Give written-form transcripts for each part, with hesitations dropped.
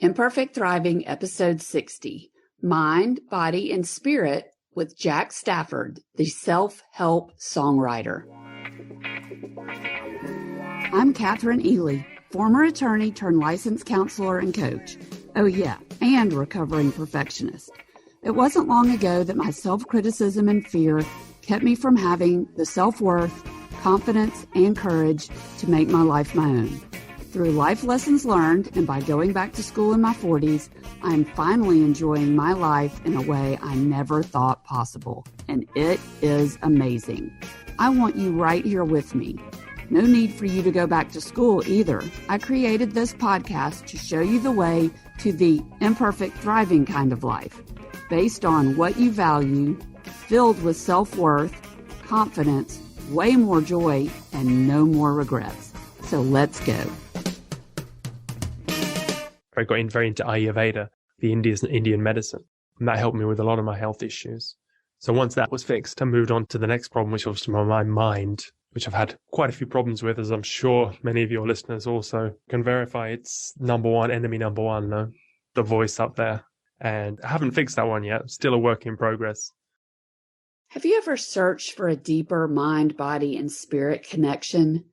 Imperfect Thriving, Episode 60, Mind, Body, and Spirit with Jack Stafford, the Self-Help Songwriter. I'm Catherine Ely, former attorney turned licensed counselor and coach. Oh yeah, and recovering perfectionist. It wasn't long ago that my self-criticism and fear kept me from having the self-worth, confidence, and courage to make my life my own. Through life lessons learned and by going back to school in my 40s, I'm finally enjoying my life in a way I never thought possible. And it is amazing. I want you right here with me. No need for you to go back to school either. I created this podcast to show you the way to the imperfect thriving kind of life, based on what you value, filled with self-worth, confidence, way more joy, and no more regrets. So let's go. I got very into Ayurveda, the Indian medicine, and that helped me with a lot of my health issues. So once that was fixed, I moved on to the next problem, which was my mind, which I've had quite a few problems with, as I'm sure many of your listeners also can verify. It's enemy number one, no? The voice up there. And I haven't fixed that one yet. Still a work in progress. Have you ever searched for a deeper mind, body, and spirit connection?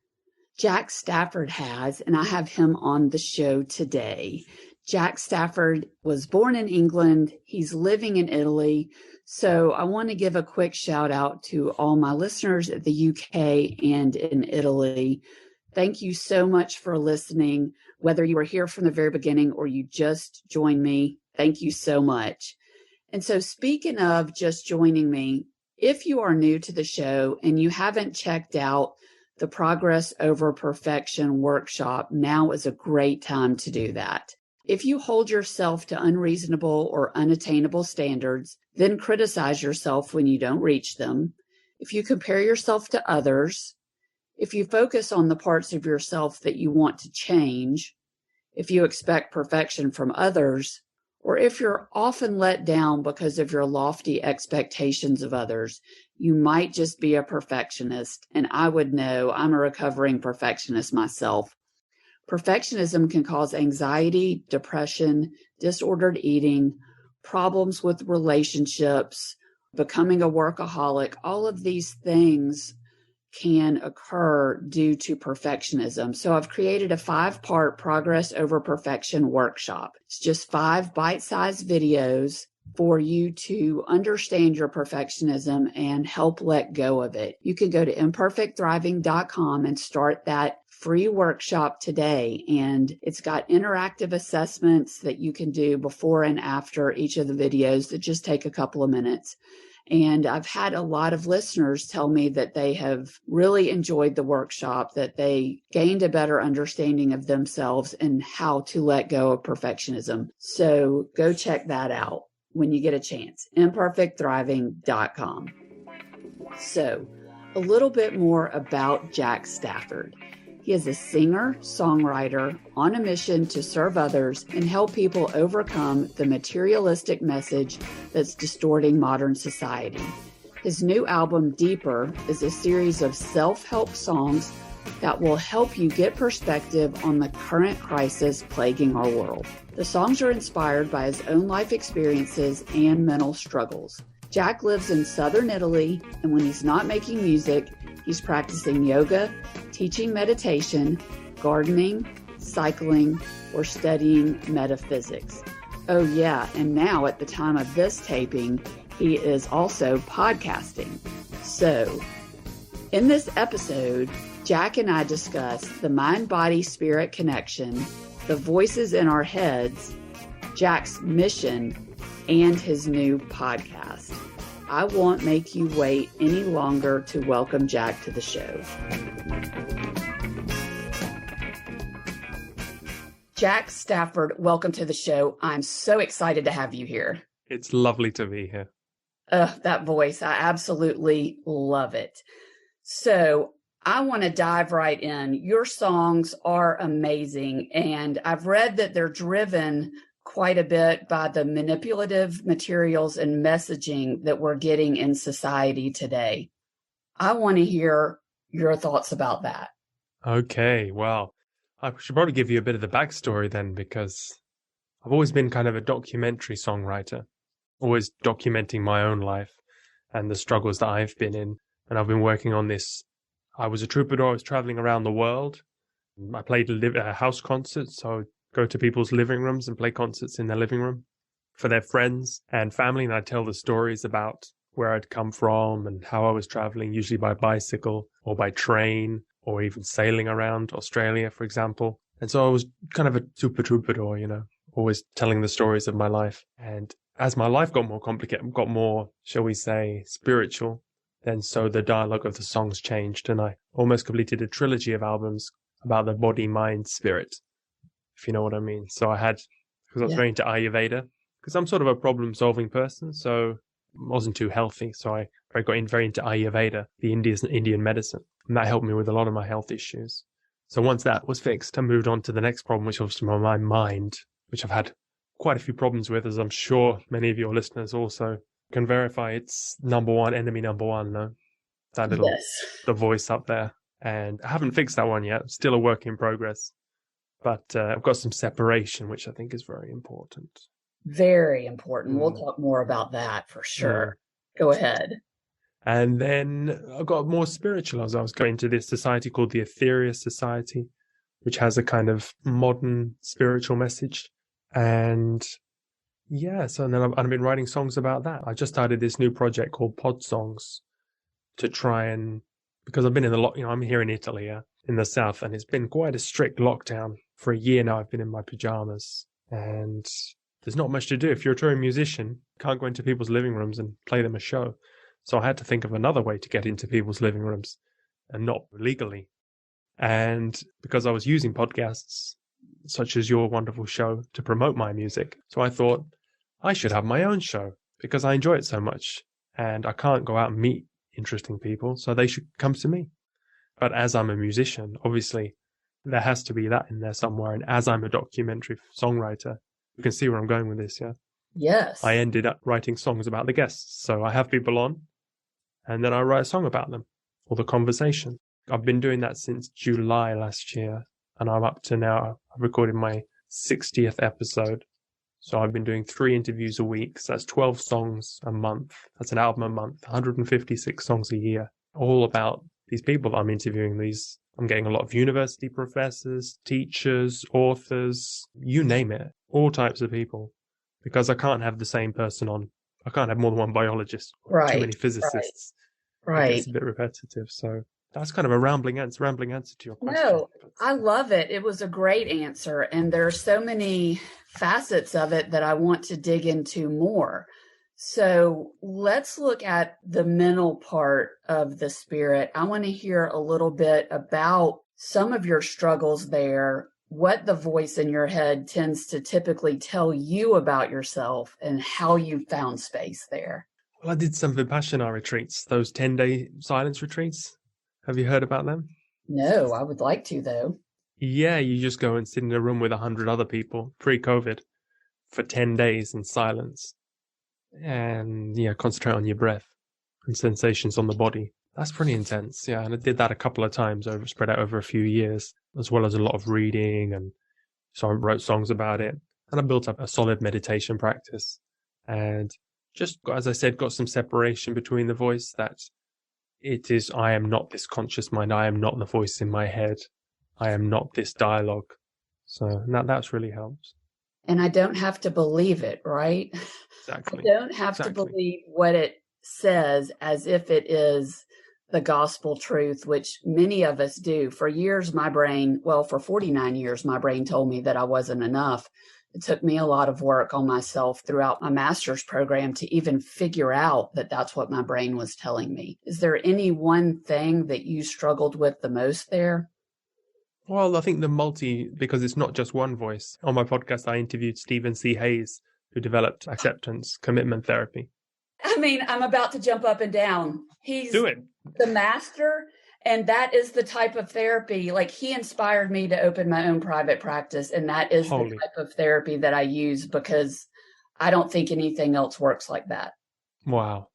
Jack Stafford has, and I have him on the show today. Jack Stafford was born in England. He's living in Italy. So I want to give a quick shout out to all my listeners at the UK and in Italy. Thank you so much for listening. Whether you were here from the very beginning or you just joined me, thank you so much. And so speaking of just joining me, if you are new to the show and you haven't checked out the Progress Over Perfection workshop, now is a great time to do that. If you hold yourself to unreasonable or unattainable standards, then criticize yourself when you don't reach them. If you compare yourself to others, if you focus on the parts of yourself that you want to change, if you expect perfection from others, or if you're often let down because of your lofty expectations of others, you might just be a perfectionist. And I would know I'm a recovering perfectionist myself. Perfectionism can cause anxiety, depression, disordered eating, problems with relationships, becoming a workaholic. All of these things can occur due to perfectionism. So I've created a 5-part Progress Over Perfection workshop. It's just 5 bite-sized videos for you to understand your perfectionism and help let go of it. You can go to imperfectthriving.com and start that free workshop today. And it's got interactive assessments that you can do before and after each of the videos that just take a couple of minutes. And I've had a lot of listeners tell me that they have really enjoyed the workshop, that they gained a better understanding of themselves and how to let go of perfectionism. So go check that out when you get a chance, imperfectthriving.com. So a little bit more about Jack Stafford. He is a singer, songwriter on a mission to serve others and help people overcome the materialistic message that's distorting modern society. His new album, Deeper, is a series of self-help songs that will help you get perspective on the current crisis plaguing our world. The songs are inspired by his own life experiences and mental struggles. Jack lives in southern Italy, and when he's not making music, he's practicing yoga, teaching meditation, gardening, cycling, or studying metaphysics. Oh yeah, and now at the time of this taping, he is also podcasting. So, in this episode, Jack and I discuss the mind-body-spirit connection, the voices in our heads, Jack's mission, and his new podcast. I won't make you wait any longer to welcome Jack to the show. Jack Stafford, welcome to the show. I'm so excited to have you here. It's lovely to be here. That voice, I absolutely love it. So I want to dive right in. Your songs are amazing, and I've read that they're driven quite a bit by the manipulative materials and messaging that we're getting in society today. I want to hear your thoughts about that. Okay, well, I should probably give you a bit of the backstory then, because I've always been kind of a documentary songwriter, always documenting my own life and the struggles that I've been in. And I've been working on this. I was a troubadour. I was traveling around the world. I played house concerts. So I would go to people's living rooms and play concerts in their living room for their friends and family. And I'd tell the stories about where I'd come from and how I was traveling, usually by bicycle or by train or even sailing around Australia, for example. And so I was kind of a super troubadour, always telling the stories of my life. And as my life got more complicated, got more, shall we say, spiritual, then so the dialogue of the songs changed. And I almost completed a trilogy of albums about the body, mind, spirit, if you know what I mean. So because I was very into Ayurveda, because I'm sort of a problem-solving person, so I wasn't too healthy. So I got very into Ayurveda, the Indian medicine. And that helped me with a lot of my health issues. So once that was fixed, I moved on to the next problem, which was my mind, which I've had quite a few problems with, as I'm sure many of your listeners also can verify. It's enemy number one, no? That little, the voice up there. And I haven't fixed that one yet. Still a work in progress. But I've got some separation, which I think is very important. Very important. We'll talk more about that for sure. Go ahead. And then I got more spiritual as I was going to this society called the Ethereal Society, which has a kind of modern spiritual message. And so then I've been writing songs about that. I just started this new project called Pod Songs to try and, because I've been in I'm here in Italy, in the south, and it's been quite a strict lockdown. For a year now, I've been in my pajamas, and there's not much to do. If you're a touring musician, you can't go into people's living rooms and play them a show. So I had to think of another way to get into people's living rooms and not legally. And because I was using podcasts such as your wonderful show to promote my music, so I thought I should have my own show because I enjoy it so much and I can't go out and meet interesting people, so they should come to me. But as I'm a musician, obviously there has to be that in there somewhere. And as I'm a documentary songwriter, you can see where I'm going with this, yeah? Yes. I ended up writing songs about the guests. So I have people on, and then I write a song about them, or the conversation. I've been doing that since July last year, and I'm up to now. I've recorded my 60th episode. So I've been doing 3 interviews a week. So that's 12 songs a month. That's an album a month, 156 songs a year, all about these people that I'm interviewing. I'm getting a lot of university professors, teachers, authors, you name it, all types of people, because I can't have the same person on. I can't have more than one biologist, or too many physicists. Right. It gets a bit repetitive. So that's kind of a rambling answer to your question. No, I love it. It was a great answer. And there are so many facets of it that I want to dig into more. So let's look at the mental part of the spirit. I want to hear a little bit about some of your struggles there, what the voice in your head tends to typically tell you about yourself, and how you found space there. Well, I did some Vipassana retreats, those 10-day silence retreats. Have you heard about them? No, I would like to, though. Yeah, you just go and sit in a room with 100 other people, pre-COVID, for 10 days in silence. And, concentrate on your breath and sensations on the body. That's pretty intense, yeah. And I did that a couple of times, spread out over a few years, as well as a lot of reading. And so I wrote songs about it. And I built up a solid meditation practice. And just, as I said, got some separation between the voice that I am not this conscious mind. I am not the voice in my head. I am not this dialogue. So that's really helped. And I don't have to believe it, right? Exactly. I don't have to believe what it says as if it is the gospel truth, which many of us do. For years, for 49 years, my brain told me that I wasn't enough. It took me a lot of work on myself throughout my master's program to even figure out that that's what my brain was telling me. Is there any one thing that you struggled with the most there? Well, I think because it's not just one voice. On my podcast, I interviewed Stephen C. Hayes, who developed acceptance commitment therapy. I mean, I'm about to jump up and down. He's the master, and that is the type of therapy. Like, he inspired me to open my own private practice, and that is the type of therapy that I use because I don't think anything else works like that. Wow.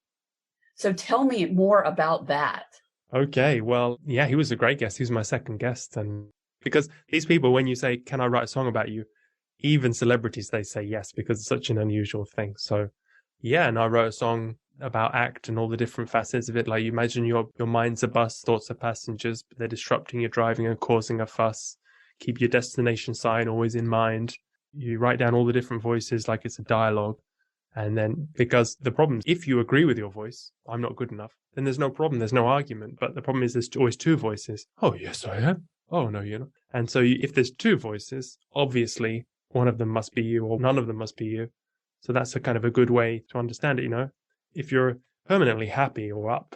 So tell me more about that. Okay, well, yeah, he was a great guest. He was my second guest. And because these people, when you say, can I write a song about you? even celebrities, they say yes because it's such an unusual thing. So yeah, and I wrote a song about ACT and all the different facets of it. Like, you imagine your mind's a bus, thoughts are passengers, but they're disrupting your driving and causing a fuss. Keep your destination sign always in mind. You write down all the different voices like it's a dialogue. And then, because the problem is, if you agree with your voice, I'm not good enough, then there's no problem. There's no argument. But the problem is there's always two voices. Oh, yes, I am. Oh, no, you're not. And so if there's two voices, obviously one of them must be you or none of them must be you. So that's a kind of a good way to understand it, If you're permanently happy or up,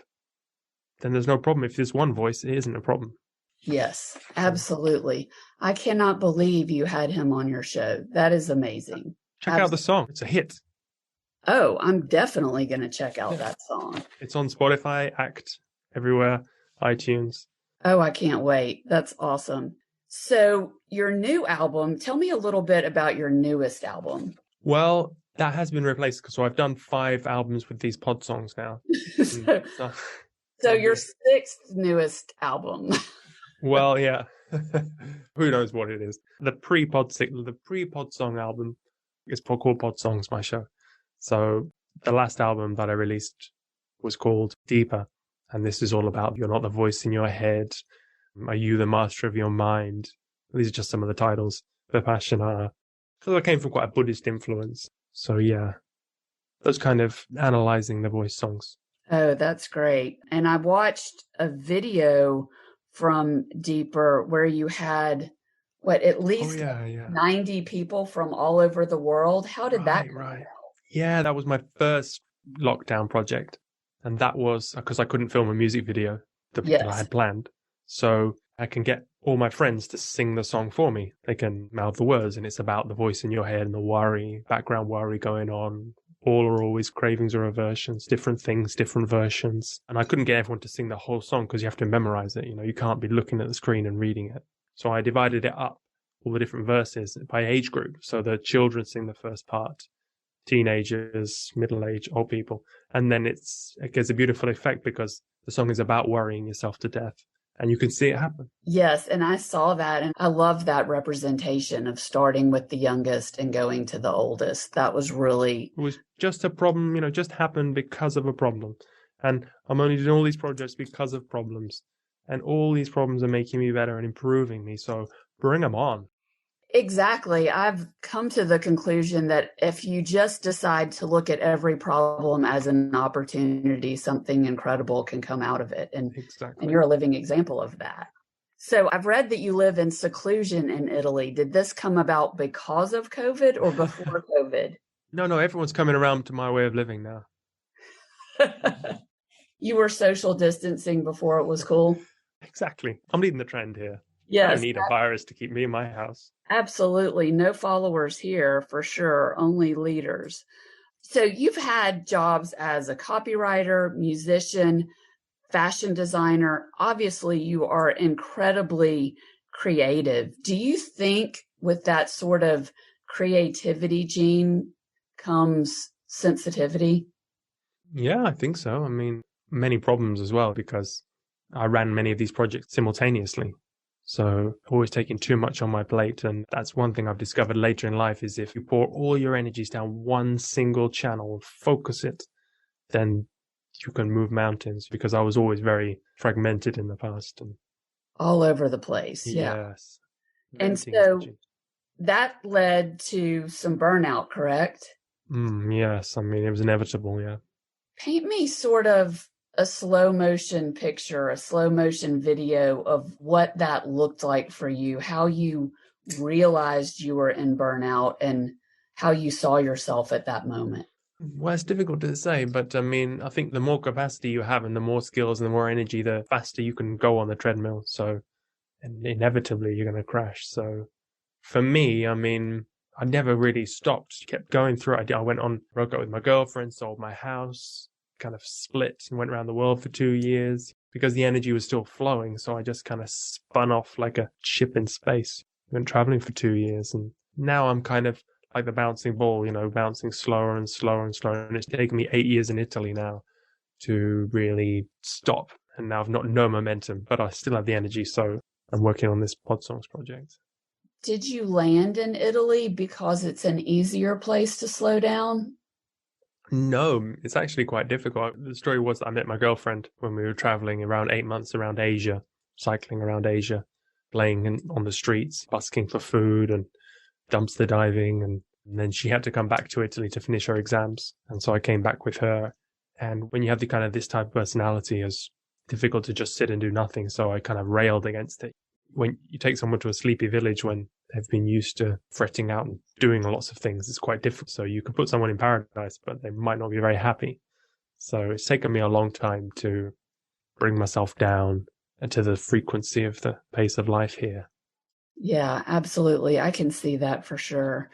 then there's no problem. If there's one voice, it isn't a problem. Yes, absolutely. I cannot believe you had him on your show. That is amazing. Check out the song. It's a hit. Oh, I'm definitely going to check out that song. It's on Spotify, ACT, everywhere, iTunes. Oh, I can't wait. That's awesome. So your new album, tell me a little bit about your newest album. Well, that has been replaced. So I've done 5 albums with these pod songs now. So your 6th newest album. Well, yeah. Who knows what it is? The pre-pod song album is called Pod Songs, my show. So the last album that I released was called Deeper. And this is all about you're not the voice in your head. Are you the master of your mind? These are just some of the titles. Vipassana. So I came from quite a Buddhist influence. So yeah, those kind of analyzing the voice songs. Oh, that's great. And I watched a video from Deeper where you had, at least 90 people from all over the world. How did that come out? Yeah, that was my first lockdown project. And that was because I couldn't film a music video that I had planned. So I can get all my friends to sing the song for me. They can mouth the words, and it's about the voice in your head and the worry, background worry going on. All are always cravings or aversions, different things, different versions. And I couldn't get everyone to sing the whole song because you have to memorize it. You can't be looking at the screen and reading it. So I divided it up, all the different verses by age group. So the children sing the first part, teenagers, middle-aged, old people. And then it gives a beautiful effect because the song is about worrying yourself to death. And you can see it happen. Yes, and I saw that, and I love that representation of starting with the youngest and going to the oldest. That was really... It was just a problem, just happened because of a problem. And I'm only doing all these projects because of problems. And all these problems are making me better and improving me. So bring them on. Exactly. I've come to the conclusion that if you just decide to look at every problem as an opportunity, something incredible can come out of it. And you're a living example of that. So I've read that you live in seclusion in Italy. Did this come about because of COVID or before COVID? No, everyone's coming around to my way of living now. You were social distancing before it was cool? Exactly. I'm leading the trend here. Yes. I don't need a virus to keep me in my house. Absolutely. No followers here for sure. Only leaders. So you've had jobs as a copywriter, musician, fashion designer. Obviously, you are incredibly creative. Do you think with that sort of creativity gene comes sensitivity? Yeah, I think so. I mean, many problems as well because I ran many of these projects simultaneously. So always taking too much on my plate. And that's one thing I've discovered later in life is if you pour all your energies down one single channel and focus it, then you can move mountains because I was always very fragmented in the past. And all over the place. Yeah. Yes. And so that led to some burnout, correct? Yes. I mean, it was inevitable. Yeah. Paint me sort of a slow motion picture, a slow motion video of what that looked like for you, how you realized you were in burnout and how you saw yourself at that moment. Well, it's difficult to say, but I mean, I think the more capacity you have and the more skills and the more energy, the faster you can go on the treadmill. So and inevitably you're going to crash. So for me, I mean, I never really stopped, kept going through it. I went on, broke up with my girlfriend, sold my house, kind of split and went around the world for 2 years because the energy was still flowing. So I just kind of spun off like a ship in space. Went traveling for 2 years. And now I'm kind of like the bouncing ball, bouncing slower and slower and slower. And it's taken me 8 years in Italy now to really stop. And now I've no momentum, but I still have the energy. So I'm working on this Pod Songs project. Did you land in Italy because it's an easier place to slow down? No, it's actually quite difficult. The story was that I met my girlfriend when we were traveling around 8 months around Asia, cycling around Asia, on the streets, busking for food and dumpster diving. And then she had to come back to Italy to finish her exams. And so I came back with her. And when you have the kind of this type of personality, it's difficult to just sit and do nothing. So I kind of railed against it. When you take someone to a sleepy village when they've been used to fretting out and doing lots of things, it's quite difficult. So you can put someone in paradise, but they might not be very happy. So it's taken me a long time to bring myself down to the frequency of the pace of life here. Yeah, absolutely. I can see that for sure.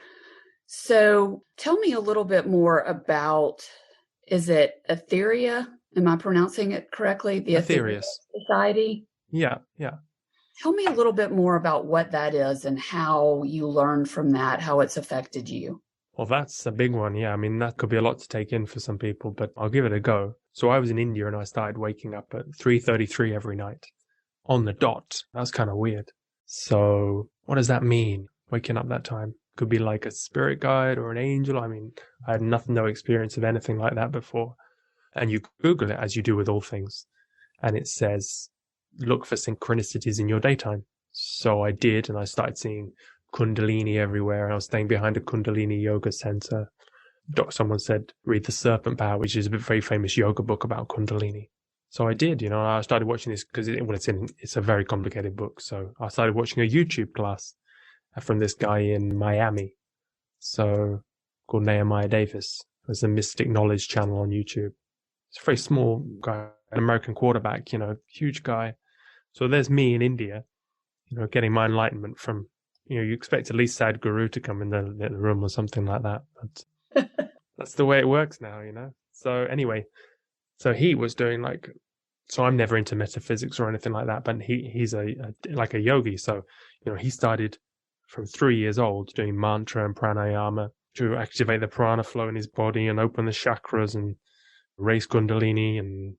So tell me a little bit more about, is it Etheria? Am I pronouncing it correctly? The Aetherius Society? Yeah. Tell me a little bit more about what that is and how you learned from that, how it's affected you. Well, that's a big one. Yeah, I mean, that could be a lot to take in for some people, but I'll give it a go. So I was in India and I started waking up at 3:33 every night on the dot. That's kind of weird. So what does that mean? Waking up that time? Could be like a spirit guide or an angel. I mean, I had no experience of anything like that before. And you Google it, as you do with all things, and it says, look for synchronicities in your daytime. So I did, and I started seeing Kundalini everywhere. And I was staying behind a Kundalini yoga center. Someone said, read The Serpent Power, which is a very famous yoga book about Kundalini. So I did, I started watching this because it's a very complicated book. So I started watching a YouTube class from this guy in Miami. So called Nehemiah Davis. There's a Mystic Knowledge channel on YouTube. It's a very small guy, an American quarterback, huge guy. So there's me in India, getting my enlightenment from, you expect at least Sadhguru to come in the room or something like that. But that's the way it works now, So anyway, so he was doing so I'm never into metaphysics or anything like that, but he's like a yogi. So, he started from 3 years old doing mantra and pranayama to activate the prana flow in his body and open the chakras and raise Kundalini and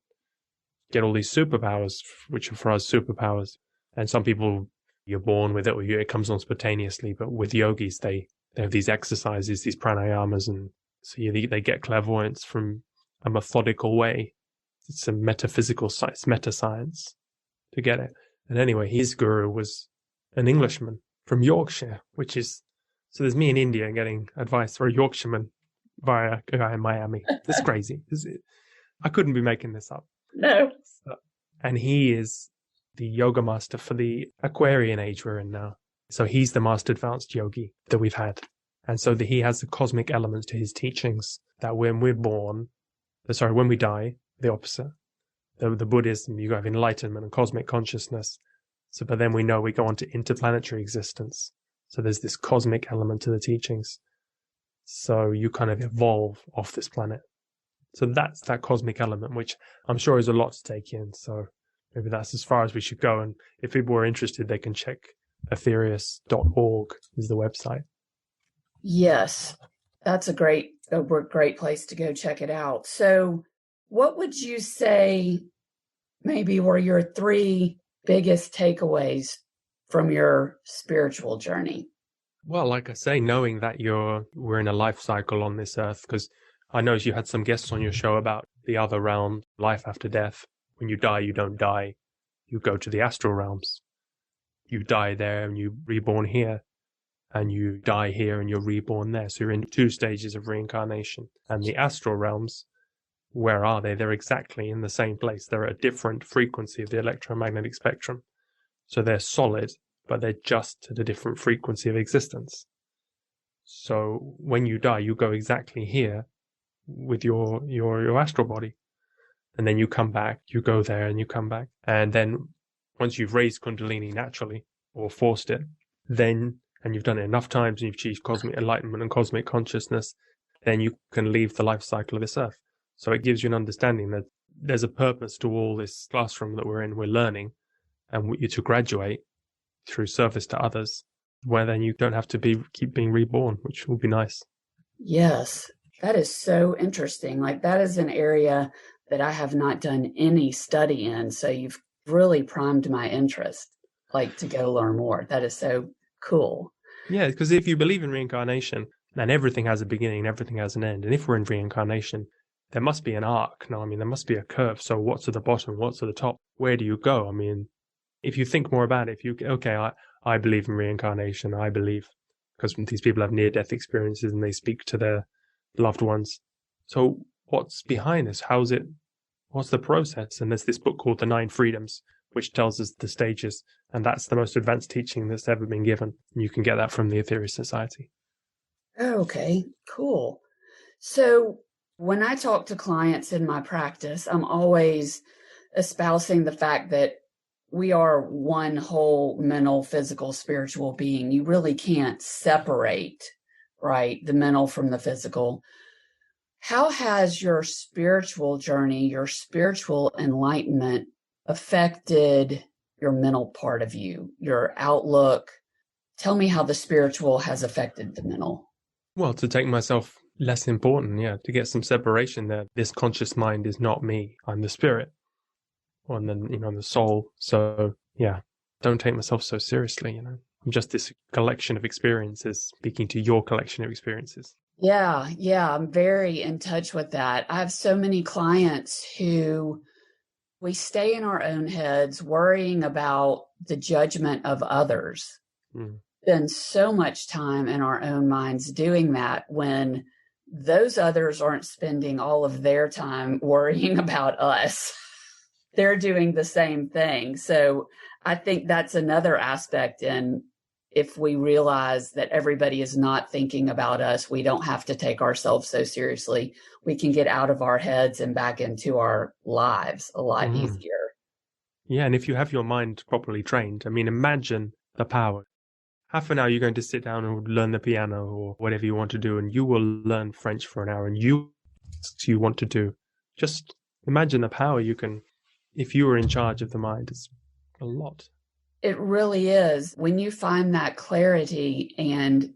get all these superpowers, which are for us superpowers. And some people, you're born with it or it comes on spontaneously. But with yogis, they have these exercises, these pranayamas, and so they get clairvoyance from a methodical way. It's a metaphysical science, meta-science to get it. And anyway, his guru was an Englishman from Yorkshire, so there's me in India getting advice for a Yorkshireman via a guy in Miami. It's crazy. I couldn't be making this up. No. And he is the yoga master for the Aquarian age we're in now. So he's the most advanced yogi that we've had. And so he has the cosmic elements to his teachings that when we die, the opposite. The Buddhism, you have enlightenment and cosmic consciousness. So, but then we know we go on to interplanetary existence. So there's this cosmic element to the teachings. So you kind of evolve off this planet. So that's that cosmic element, which I'm sure is a lot to take in. So maybe that's as far as we should go. And if people are interested, they can check aetherius.org is the website. Yes, that's a great place to go check it out. So what would you say maybe were your 3 biggest takeaways from your spiritual journey? Well, like I say, knowing that we're in a life cycle on this earth, because I know you had some guests on your show about the other realm, life after death. When you die, you don't die. You go to the astral realms. You die there and you're reborn here. And you die here and you're reborn there. So you're in 2 stages of reincarnation. And the astral realms, where are they? They're exactly in the same place. They're at a different frequency of the electromagnetic spectrum. So they're solid, but they're just at a different frequency of existence. So when you die, you go exactly here with your astral body. And then you come back, you go there and you come back. And then once you've raised Kundalini naturally or forced it, then, and you've done it enough times and you've achieved cosmic enlightenment and cosmic consciousness, then you can leave the life cycle of this earth. So it gives you an understanding that there's a purpose to all this classroom that we're in, we're learning, and you to graduate through service to others, where then you don't have to keep being reborn, which will be nice. Yes, that is so interesting. That is an area that I have not done any study in. So you've really primed my interest, to go learn more. That is so cool. Yeah, because if you believe in reincarnation, then everything has a beginning and everything has an end. And if we're in reincarnation, there must be an arc. No, I mean, there must be a curve. So what's at the bottom? What's at the top? Where do you go? I mean, if you think more about it, I believe in reincarnation. I believe because these people have near-death experiences and they speak to their loved ones. So what's behind this? What's the process? And there's this book called The Nine Freedoms, which tells us the stages. And that's the most advanced teaching that's ever been given. You can get that from the Aetherius Society. Okay, cool. So when I talk to clients in my practice, I'm always espousing the fact that we are one whole mental, physical, spiritual being. You really can't separate, right, the mental from the physical. How has your spiritual journey, your spiritual enlightenment affected your mental part of you, your outlook? Tell me how the spiritual has affected the mental. Well, to take myself less important, to get some separation there. This conscious mind is not me. I'm the spirit. And then, the soul. So, don't take myself so seriously, I'm just this collection of experiences speaking to your collection of experiences. Yeah, I'm very in touch with that. I have so many clients who we stay in our own heads worrying about the judgment of others. Spend so much time in our own minds doing that when those others aren't spending all of their time worrying about us. They're doing the same thing. So I think that's another aspect. And if we realize that everybody is not thinking about us, we don't have to take ourselves so seriously. We can get out of our heads and back into our lives a lot easier. Yeah, and if you have your mind properly trained, I mean, imagine the power. Half an hour, you're going to sit down and learn the piano or whatever you want to do, and you will learn French for an hour, and you want to do. Just imagine the power you can, if you were in charge of the mind. It's a lot. It really is. When you find that clarity and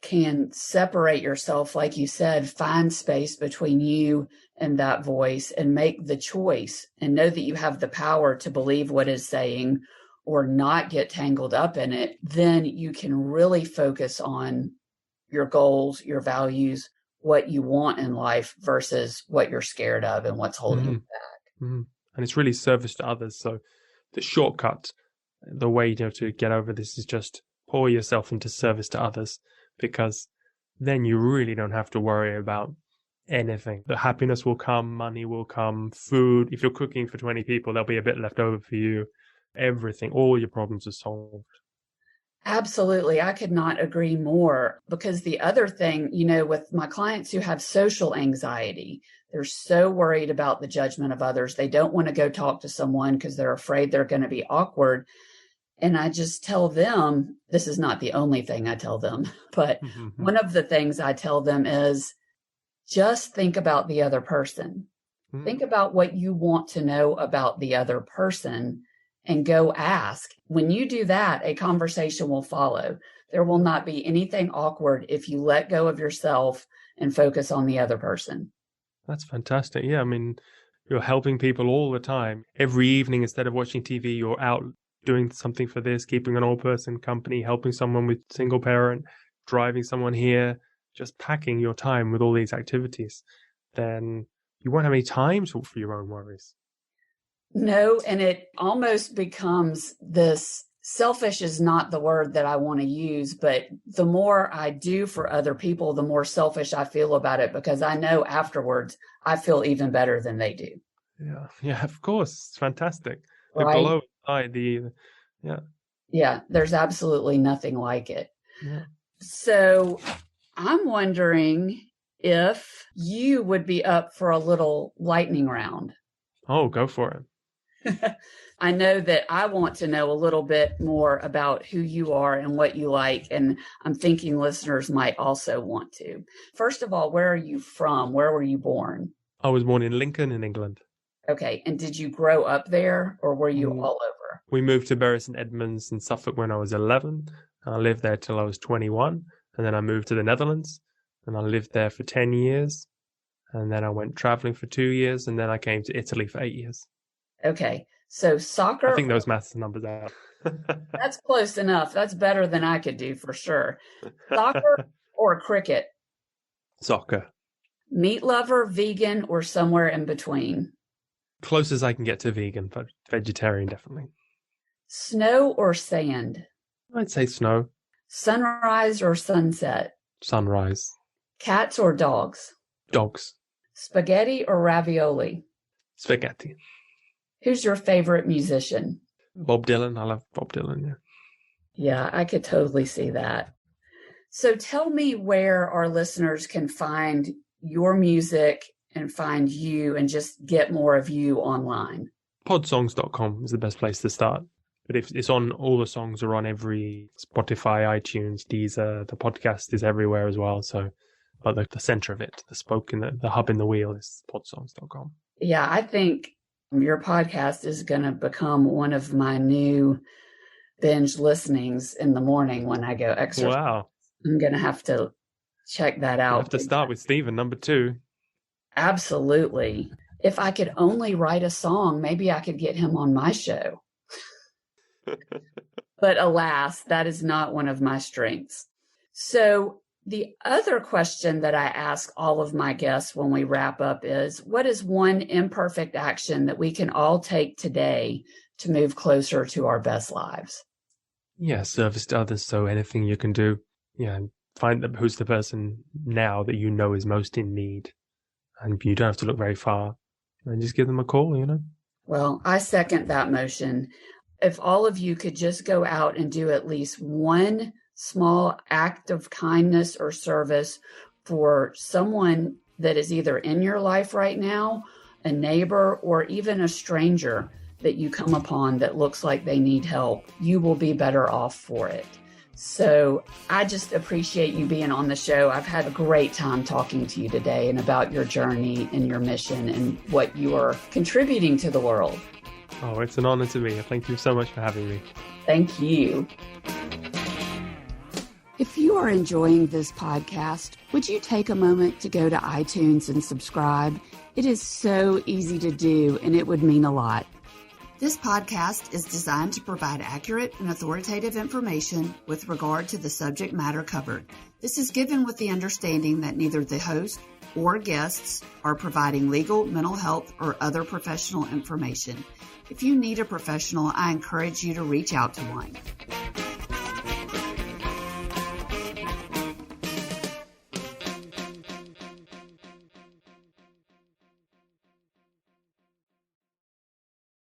can separate yourself, like you said, find space between you and that voice and make the choice and know that you have the power to believe what it's saying or not get tangled up in it, then you can really focus on your goals, your values, what you want in life versus what you're scared of and what's holding you back. And it's really service to others. So the shortcut, the way to get over this is just pour yourself into service to others, because then you really don't have to worry about anything. The happiness will come, money will come, food. If you're cooking for 20 people, there'll be a bit left over for you. Everything, all your problems are solved. Absolutely. I could not agree more, because the other thing, with my clients who have social anxiety, they're so worried about the judgment of others. They don't want to go talk to someone because they're afraid they're going to be awkward. And I just tell them, this is not the only thing I tell them, but one of the things I tell them is just think about the other person. Think about what you want to know about the other person and go ask. When you do that, a conversation will follow. There will not be anything awkward if you let go of yourself and focus on the other person. That's fantastic. Yeah, I mean, you're helping people all the time. Every evening, instead of watching TV, you're out doing something for this, keeping an old person company, helping someone with single parent, driving someone here, just packing your time with all these activities. Then you won't have any time for your own worries. No, and it almost becomes this, selfish is not the word that I want to use, but the more I do for other people, the more selfish I feel about it, because I know afterwards I feel even better than they do. Yeah, of course. It's fantastic. Right? The below side, Yeah, there's absolutely nothing like it. Yeah. So I'm wondering if you would be up for a little lightning round. Oh, go for it. I know that I want to know a little bit more about who you are and what you like, and I'm thinking listeners might also want to. First of all, where are you from? Where were you born? I was born in Lincoln in England. Okay, and did you grow up there, or were you all over? We moved to Bury St Edmunds in Suffolk when I was 11. I lived there till I was 21, and then I moved to the Netherlands, and I lived there for 10 years, and then I went traveling for 2 years, and then I came to Italy for 8 years. Okay, So I soccer, think those maths and numbers out. that's close enough. That's better than I could do for sure. Soccer or cricket? Soccer. Meat lover, vegan, or somewhere in between? Close as I can get to vegan, but vegetarian definitely. Snow or sand? I'd say snow. Sunrise or sunset? Sunrise. Cats or dogs? Dogs. Spaghetti or ravioli? Spaghetti. Who's your favorite musician? Bob Dylan. I love Bob Dylan, yeah. Yeah, I could totally see that. So tell me where our listeners can find your music and find you and just get more of you online. Podsongs.com is the best place to start. But if it's on, all the songs are on every Spotify, iTunes, Deezer. The podcast is everywhere as well. So, but the center of it, the spoke in the hub in the wheel is podsongs.com. Yeah, I think your podcast is going to become one of my new binge listenings in the morning when I go exercise. Wow. I'm going to have to check that out. You have to start with Stephen, number 2. Absolutely. If I could only write a song, maybe I could get him on my show. But alas, that is not one of my strengths. So the other question that I ask all of my guests when we wrap up is, what is one imperfect action that we can all take today to move closer to our best lives? Yeah, service to others. So anything you can do. Yeah, find who's the person now that you know is most in need. And you don't have to look very far. And just give them a call, you know? Well, I second that motion. If all of you could just go out and do at least one small act of kindness or service for someone that is either in your life right now, a neighbor, or even a stranger that you come upon that looks like they need help, you will be better off for it. So I just appreciate you being on the show. I've had a great time talking to you today and about your journey and your mission and what you are contributing to the world. Oh, it's an honor to me. Thank you so much for having me. Thank you. If you are enjoying this podcast, would you take a moment to go to iTunes and subscribe? It is so easy to do, and it would mean a lot. This podcast is designed to provide accurate and authoritative information with regard to the subject matter covered. This is given with the understanding that neither the host or guests are providing legal, mental health, or other professional information. If you need a professional, I encourage you to reach out to one.